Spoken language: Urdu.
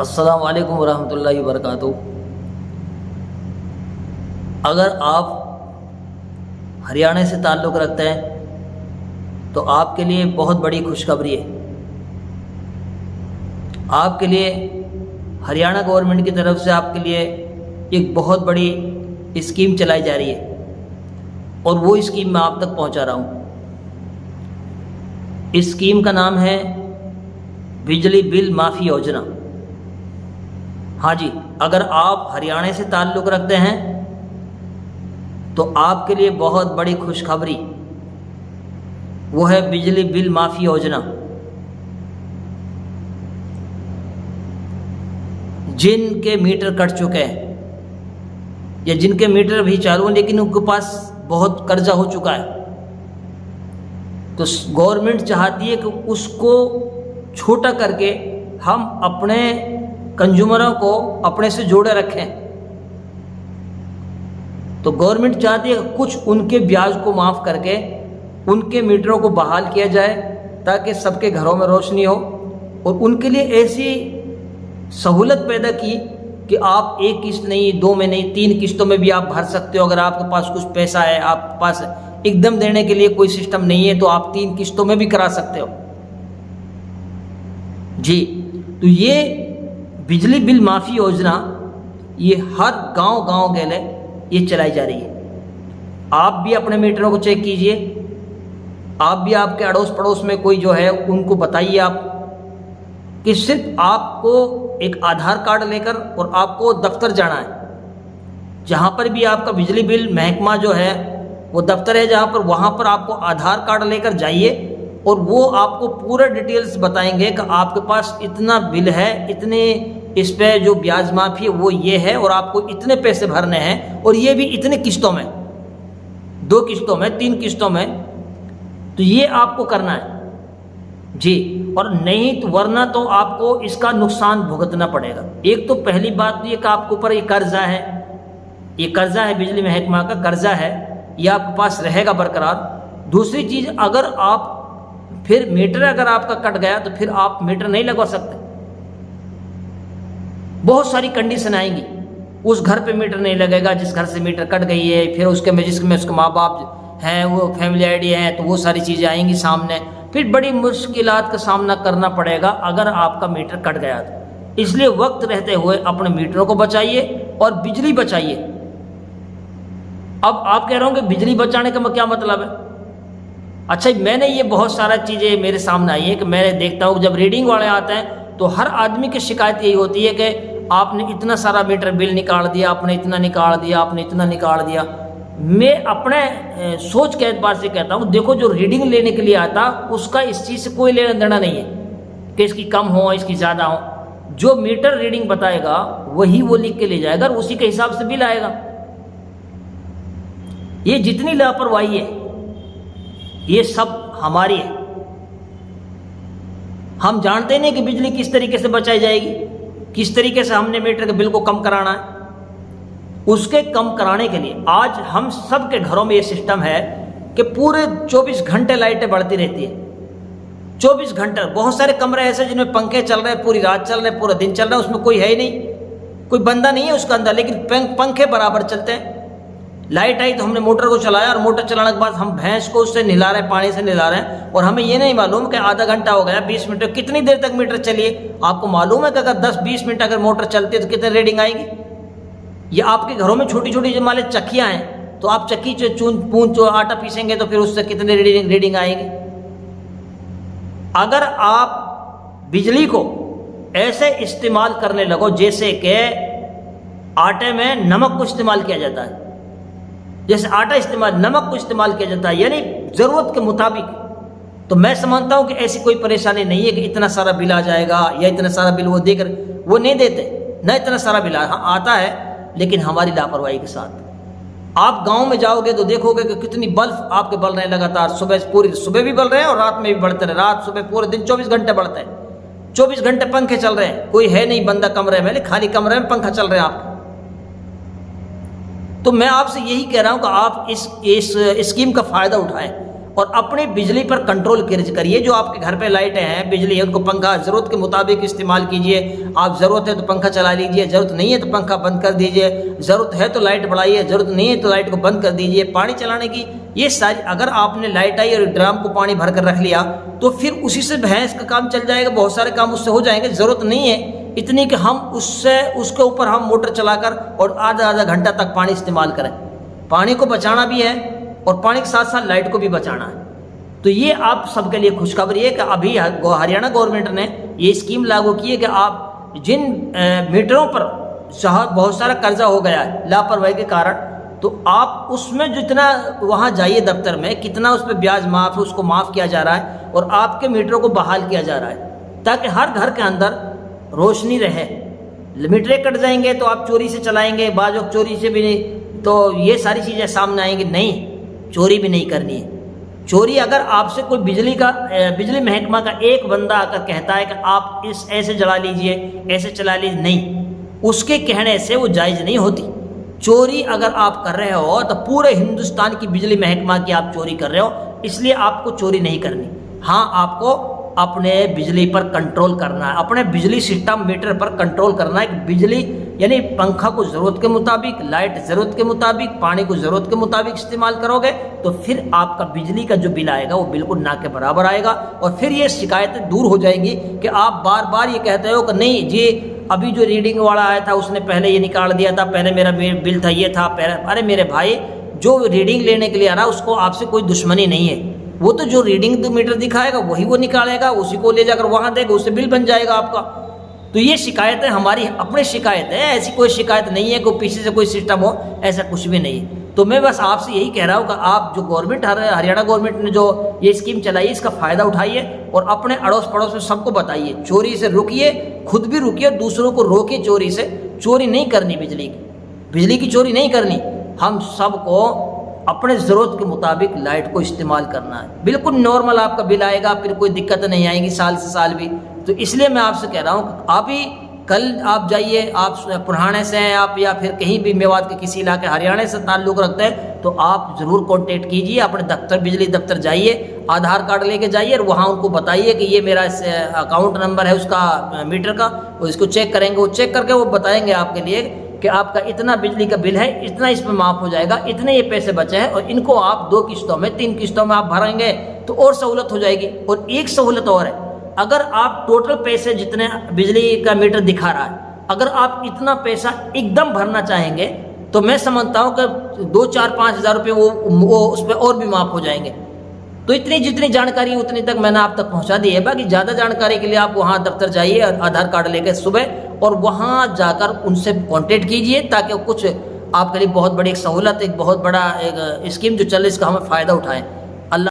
السلام علیکم ورحمۃ اللہ وبرکاتہ۔ اگر آپ ہریانہ سے تعلق رکھتے ہیں تو آپ کے لیے بہت بڑی خوشخبری ہے۔ آپ کے لیے ہریانہ گورنمنٹ کی طرف سے آپ کے لیے ایک بہت بڑی اسکیم چلائی جا رہی ہے اور وہ اسکیم میں آپ تک پہنچا رہا ہوں۔ اسکیم کا نام ہے بجلی بل معافی یوجنا۔ ہاں جی، اگر آپ ہریانہ سے تعلق رکھتے ہیں تو آپ کے لیے بہت بڑی خوشخبری وہ ہے بجلی بل معافی یوجنا۔ جن کے میٹر کٹ چکے ہیں یا جن کے میٹر بھی چالو ہیں لیکن ان کے پاس بہت قرضہ ہو چکا ہے، تو گورنمنٹ چاہتی ہے کہ اس کو چھوٹا کر کے ہم اپنے کنزیومروں کو اپنے سے جوڑے رکھیں۔ تو گورنمنٹ چاہتی ہے کہ کچھ ان کے بیاج کو معاف کر کے ان کے میٹروں کو بحال کیا جائے تاکہ سب کے گھروں میں روشنی ہو، اور ان کے لیے ایسی سہولت پیدا کی کہ آپ ایک قسط نہیں، دو میں نہیں، 3 قسطوں میں بھی آپ بھر سکتے ہو۔ اگر آپ کے پاس کچھ پیسہ ہے، آپ کے پاس ایک دم دینے کے لیے کوئی سسٹم نہیں ہے، تو آپ 3 قسطوں میں بھی کرا سکتے ہو جی۔ تو یہ بجلی بل معافی یوجنا یہ ہر گاؤں کے لیے یہ چلائی جا رہی ہے۔ آپ بھی اپنے میٹروں کو چیک کیجئے، آپ بھی آپ کے اڑوس پڑوس میں کوئی جو ہے ان کو بتائیے آپ کہ صرف آپ کو ایک آدھار کارڈ لے کر اور آپ کو دفتر جانا ہے۔ جہاں پر بھی آپ کا بجلی بل محکمہ جو ہے وہ دفتر ہے جہاں پر، وہاں پر آپ کو آدھار کارڈ لے کر جائیے اور وہ آپ کو پورا ڈیٹیلز بتائیں گے کہ آپ کے پاس اتنا بل ہے، اتنے اس پہ جو بیاج معافی ہے وہ یہ ہے، اور آپ کو اتنے پیسے بھرنے ہیں، اور یہ بھی اتنے قسطوں میں، 2 قسطوں میں، 3 قسطوں میں۔ تو یہ آپ کو کرنا ہے جی، اور نہیں تو ورنہ تو آپ کو اس کا نقصان بھگتنا پڑے گا۔ ایک تو پہلی بات یہ کہ آپ کے اوپر یہ قرضہ ہے، یہ قرضہ ہے، بجلی محکمہ کا قرضہ ہے، یہ آپ کے پاس رہے گا برقرار۔ دوسری چیز، اگر آپ پھر میٹر اگر آپ کا کٹ گیا تو پھر آپ میٹر نہیں لگوا سکتے۔ بہت ساری کنڈیشن آئیں گی، اس گھر پہ میٹر نہیں لگے گا جس گھر سے میٹر کٹ گئی ہے، پھر اس کے میں جس میں اس کے ماں باپ ہیں وہ فیملی آئی ڈی ہیں، تو وہ ساری چیزیں آئیں گی سامنے، پھر بڑی مشکلات کا سامنا کرنا پڑے گا اگر آپ کا میٹر کٹ گیا تو۔ اس لیے وقت رہتے ہوئے اپنے میٹروں کو بچائیے اور بجلی بچائیے۔ اب آپ کہہ رہے ہوں کہ بجلی بچانے کا کیا مطلب ہے؟ اچھا، میں نے یہ بہت سارا چیزیں میرے سامنے آئی ہے کہ میں دیکھتا ہوں جب ریڈنگ والے آتے ہیں تو ہر آدمی کی شکایت یہی ہوتی ہے کہ آپ نے اتنا سارا میٹر بل نکال دیا، آپ نے اتنا نکال دیا، آپ نے اتنا نکال دیا۔ میں اپنے سوچ کے اعتبار سے کہتا ہوں، دیکھو جو ریڈنگ لینے کے لیے آتا اس کا اس چیز سے کوئی لینا دینا نہیں ہے کہ اس کی کم ہو اس کی زیادہ ہو۔ جو میٹر ریڈنگ بتائے گا وہی وہ لکھ کے لے جائے گا اور اسی کے حساب سے بل آئے گا۔ یہ جتنی لاپرواہی ہے یہ سب ہماری ہے۔ ہم جانتے نہیں کہ بجلی کس طریقے سے بچائی جائے گی، کس طریقے سے ہم نے میٹر کے بل کو کم کرانا ہے۔ اس کے کم کرانے کے لیے آج ہم سب کے گھروں میں یہ سسٹم ہے کہ پورے 24 گھنٹے لائٹیں بڑھتی رہتی ہیں، 24 گھنٹے۔ بہت سارے کمرے ایسے جن میں پنکھے چل رہے ہیں، پوری رات چل رہے ہیں، پورا دن چل رہا ہے، اس میں کوئی ہے ہی نہیں، کوئی بندہ نہیں ہے اس کے اندر، لیکن پنکھے برابر چلتے ہیں۔ لائٹ آئی تو ہم نے موٹر کو چلایا، اور موٹر چلانے کے بعد ہم بھینس کو اس سے نہلا رہے ہیں، پانی سے نہلا رہے ہیں، اور ہمیں یہ نہیں معلوم کہ آدھا گھنٹہ ہو گیا، 20 منٹ، کتنی دیر تک میٹر چلیے۔ آپ کو معلوم ہے کہ اگر 10-20 منٹ اگر موٹر چلتی ہے تو کتنے ریڈنگ آئے گی؟ یہ آپ کے گھروں میں چھوٹی چھوٹی جو مالے چکیاں ہیں، تو آپ چکی پونچ آٹا پیسیں گے تو پھر اس سے کتنے ریڈنگ آئے گی؟ اگر آپ بجلی کو ایسے استعمال کرنے لگو جیسے کہ آٹے میں نمک کو استعمال کیا جاتا ہے، جیسے آٹا نمک کو استعمال کیا جاتا ہے، یعنی ضرورت کے مطابق، تو میں سمجھتا ہوں کہ ایسی کوئی پریشانی نہیں ہے کہ اتنا سارا بل آ جائے گا یا اتنا سارا بل وہ دے کر، وہ نہیں دیتے، نہ اتنا سارا بل آتا ہے، لیکن ہماری لاپرواہی کے ساتھ۔ آپ گاؤں میں جاؤ گے تو دیکھو گے کہ کتنی بلب آپ کے بل رہے ہیں لگاتار، پوری صبح بھی بل رہے ہیں اور رات میں بھی بڑھتے رہے، رات صبح پورے دن 24 گھنٹے بڑھتے ہیں، 24 گھنٹے پنکھے چل رہے ہیں، کوئی ہے نہیں بندہ کمرے میں، خالی کمرے میں پنکھا چل رہے ہیں آپ۔ تو میں آپ سے یہی کہہ رہا ہوں کہ آپ اس اسکیم کا فائدہ اٹھائیں اور اپنی بجلی پر کنٹرول کریے. جو آپ کے گھر پہ لائٹیں ہیں، بجلی ہے، ان کو پنکھا ضرورت کے مطابق استعمال کیجئے. آپ ضرورت ہے تو پنکھا چلا لیجئے، ضرورت نہیں ہے تو پنکھا بند کر دیجئے. ضرورت ہے تو لائٹ بڑھائیے، ضرورت نہیں ہے تو لائٹ کو بند کر دیجئے. پانی چلانے کی یہ ساری، اگر آپ نے لائٹ آئی اور ڈرم کو پانی بھر کر رکھ لیا تو پھر اسی سے بھینس کا کام چل جائے گا، بہت سارے کام اس سے ہو جائیں گے. ضرورت نہیں ہے اتنی کہ ہم اس کے اوپر ہم موٹر چلا کر اور آدھا گھنٹہ تک پانی استعمال کریں. پانی کو بچانا بھی ہے اور پانی کے ساتھ ساتھ لائٹ کو بھی بچانا ہے. تو یہ آپ سب کے لیے خوشخبری ہے کہ ابھی ہریانہ گورنمنٹ نے یہ اسکیم لاگو کی ہے کہ آپ جن میٹروں پر بہت سارا قرضہ ہو گیا ہے لاپرواہی کے کارن، تو آپ اس میں جتنا وہاں جائیے دفتر میں، کتنا اس پہ بیاج معاف ہے اس کو معاف کیا جا رہا ہے اور آپ کے میٹروں کو بحال کیا جا رہا ہے تاکہ ہر گھر کے اندر روشنی رہے. میٹریں کٹ جائیں گے تو آپ چوری سے چلائیں گے، بعض وقت چوری سے بھی نہیں، تو یہ ساری چیزیں سامنے آئیں گی. نہیں، چوری بھی نہیں کرنی ہے. چوری اگر آپ سے کوئی بجلی محکمہ کا ایک بندہ آ کر کہتا ہے کہ آپ ایسے جلا لیجئے، ایسے چلا لیجئے، نہیں، اس کے کہنے سے وہ جائز نہیں ہوتی. چوری اگر آپ کر رہے ہو تو پورے ہندوستان کی بجلی محکمہ کی آپ چوری کر رہے ہو، اس لیے آپ کو چوری نہیں کرنی. ہاں، آپ کو اپنے بجلی پر کنٹرول کرنا ہے، اپنے بجلی سسٹم میٹر پر کنٹرول کرنا ہے. بجلی یعنی پنکھا کو ضرورت کے مطابق، لائٹ ضرورت کے مطابق، پانی کو ضرورت کے مطابق استعمال کرو گے تو پھر آپ کا بجلی کا جو بل آئے گا وہ بالکل نہ کے برابر آئے گا. اور پھر یہ شکایتیں دور ہو جائیں گی کہ آپ بار بار یہ کہتے ہو کہ نہیں جی ابھی جو ریڈنگ والا آیا تھا اس نے پہلے یہ نکال دیا تھا، پہلے میرا بل تھا، یہ تھا پہلے. ارے میرے بھائی، جو ریڈنگ لینے کے لیے آ رہا اس کو آپ سے کوئی دشمنی نہیں ہے. وہ تو جو ریڈنگ میٹر دکھائے گا وہی وہ نکالے گا، اسی کو لے جا کر وہاں دے گا، اس سے بل بن جائے گا آپ کا. تو یہ شکایتیں ہماری اپنی شکایت ہے، ایسی کوئی شکایت نہیں ہے کہ پیچھے سے کوئی سسٹم ہو، ایسا کچھ بھی نہیں. تو میں بس آپ سے یہی کہہ رہا ہوں کہ آپ جو گورنمنٹ ہریانہ گورنمنٹ نے جو یہ اسکیم چلائی ہے اس کا فائدہ اٹھائیے اور اپنے اڑوس پڑوس میں سب کو بتائیے. چوری سے رکیے، خود بھی رکیے، دوسروں کو روکیے. چوری سے چوری نہیں کرنی، بجلی کی چوری نہیں کرنی. ہم سب کو اپنے ضرورت کے مطابق لائٹ کو استعمال کرنا ہے. بالکل نارمل آپ کا بل آئے گا، پھر کوئی دقت نہیں آئے گی سال سے سال بھی. تو اس لیے میں آپ سے کہہ رہا ہوں کہ آپ ہی کل آپ جائیے، آپ پڑھانے سے ہیں آپ یا پھر کہیں بھی میوات کے کسی علاقے ہریانہ سے تعلق رکھتے ہیں تو آپ ضرور کانٹیکٹ کیجیے. اپنے دفتر، بجلی دفتر جائیے، آدھار کارڈ لے کے جائیے اور وہاں ان کو بتائیے کہ یہ میرا اکاؤنٹ نمبر ہے اس کا میٹر کا، وہ اس کو چیک کریں گے. وہ چیک کر کے وہ بتائیں گے آپ کے لیے کہ آپ کا اتنا بجلی کا بل ہے، اتنا اس میں معاف ہو جائے گا، اتنے یہ پیسے بچے ہیں اور ان کو آپ 2 قسطوں میں 3 قسطوں میں آپ بھریں گے تو اور سہولت ہو جائے گی. اور ایک سہولت اور ہے، اگر آپ ٹوٹل پیسے جتنے بجلی کا میٹر دکھا رہا ہے، اگر آپ اتنا پیسہ ایک دم بھرنا چاہیں گے تو میں سمجھتا ہوں کہ 2, 4, 5 ہزار روپے وہ اس پہ اور بھی معاف ہو جائیں گے. تو جتنی جانکاری اتنی تک میں نے آپ تک پہنچا دی ہے. باقی زیادہ جانکاری کے لیے آپ وہاں دفتر جائیے، آدھار کارڈ لے کے صبح، اور وہاں جا کر ان سے کانٹیکٹ کیجئے تاکہ کچھ آپ کے لیے بہت بڑی ایک سہولت، ایک بہت بڑا ایک اسکیم جو چل رہی ہے اس کا ہمیں فائدہ اٹھائیں.